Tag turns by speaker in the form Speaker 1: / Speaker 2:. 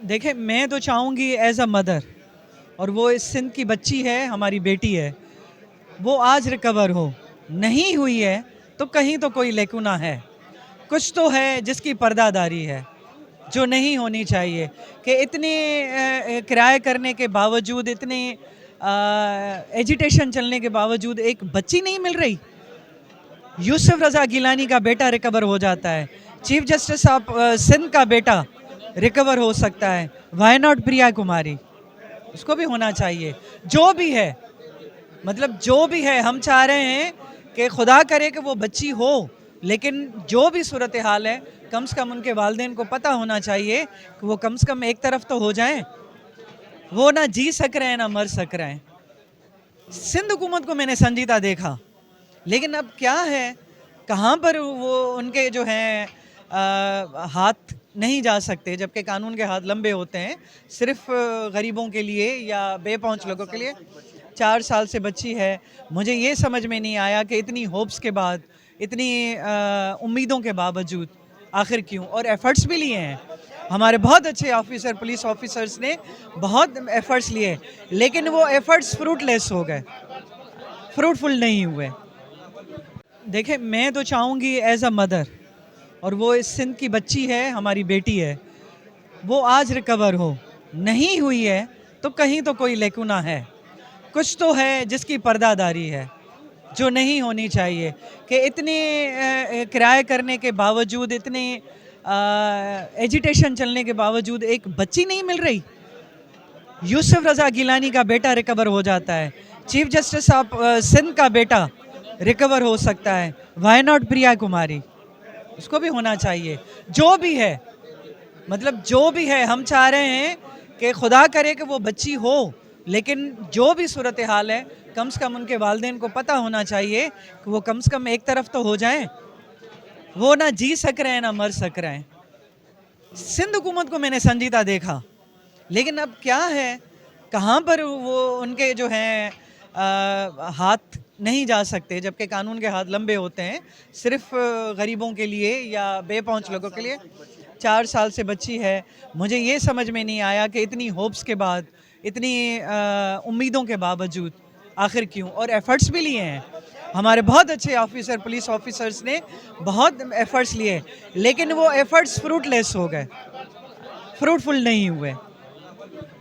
Speaker 1: देखिए, मैं तो चाहूँगी एज़ अ मदर, और वो इस सिंध की बच्ची है, हमारी बेटी है, वो आज रिकवर हो। नहीं हुई है तो कहीं तो कोई लेकुना है, कुछ तो है जिसकी पर्दादारी है, जो नहीं होनी चाहिए। कि इतने किराए करने के बावजूद, इतने एजिटेशन चलने के बावजूद एक बच्ची नहीं मिल रही। यूसुफ रज़ा गिलानी का बेटा रिकवर हो जाता है, चीफ जस्टिस ऑफ सिंध का बेटा रिकवर हो सकता है, वाई नॉट प्रिया कुमारी? उसको भी होना चाहिए। जो भी है, मतलब जो भी है, हम चाह रहे हैं कि खुदा करे कि वो बच्ची हो, लेकिन जो भी सूरत हाल है, कम से कम उनके वालिदैन को पता होना चाहिए कि वो कम से कम एक तरफ तो हो जाएं। वो ना जी सक रहे हैं ना मर सक रहे हैं। सिंध हुकूमत को मैंने संजीदा देखा, लेकिन अब क्या है, कहाँ पर वो उनके जो हैं हाथ नहीं जा सकते, जबकि कानून के हाथ लंबे होते हैं सिर्फ गरीबों के लिए या बेपहुंच लोगों के लिए। 4 साल से बच्ची है। मुझे ये समझ में नहीं आया कि इतनी होप्स के बाद, इतनी उम्मीदों के बावजूद आखिर क्यों। और एफ़र्ट्स भी लिए हैं, हमारे बहुत अच्छे ऑफिसर, पुलिस ऑफिसर्स ने बहुत एफ़र्ट्स लिए, लेकिन वो एफ़र्ट्स फ्रूटलेस हो गए, फ्रूटफुल नहीं हुए। देखिए, मैं तो चाहूँगी एज़ अ मदर, और वो इस सिंध की बच्ची है, हमारी बेटी है, वो आज रिकवर हो। नहीं हुई है तो कहीं तो कोई लेकुना है, कुछ तो है जिसकी पर्दादारी है, जो नहीं होनी चाहिए। कि इतने किराए करने के बावजूद, इतने एजिटेशन चलने के बावजूद एक बच्ची नहीं मिल रही। यूसुफ रज़ा गिलानी का बेटा रिकवर हो जाता है, चीफ जस्टिस ऑफ सिंध का बेटा रिकवर हो सकता है, वाई नॉट प्रिया कुमारी? उसको भी होना चाहिए। जो भी है, मतलब जो भी है, हम चाह रहे हैं कि खुदा करे कि वो बच्ची हो, लेकिन जो भी सूरत हाल है, कम से कम उनके वालिदैन को पता होना चाहिए कि वो कम से कम एक तरफ तो हो जाएं। वो ना जी सक रहे हैं ना मर सक रहे हैं। सिंध हुकूमत को मैंने संजीदा देखा, लेकिन अब क्या है, कहाँ पर वो उनके जो हैं हाथ नहीं जा सकते, जबकि कानून के हाथ लंबे होते हैं सिर्फ गरीबों के लिए या बेपहुंच लोगों के लिए। 4 साल से बच्ची है। मुझे ये समझ में नहीं आया कि इतनी होप्स के बाद, इतनी उम्मीदों के बावजूद आखिर क्यों। और एफ़र्ट्स भी लिए हैं, हमारे बहुत अच्छे ऑफिसर, पुलिस ऑफिसर्स ने बहुत एफ़र्ट्स लिए, लेकिन वो एफ़र्ट्स फ्रूटलेस हो गए, फ्रूटफुल नहीं हुए।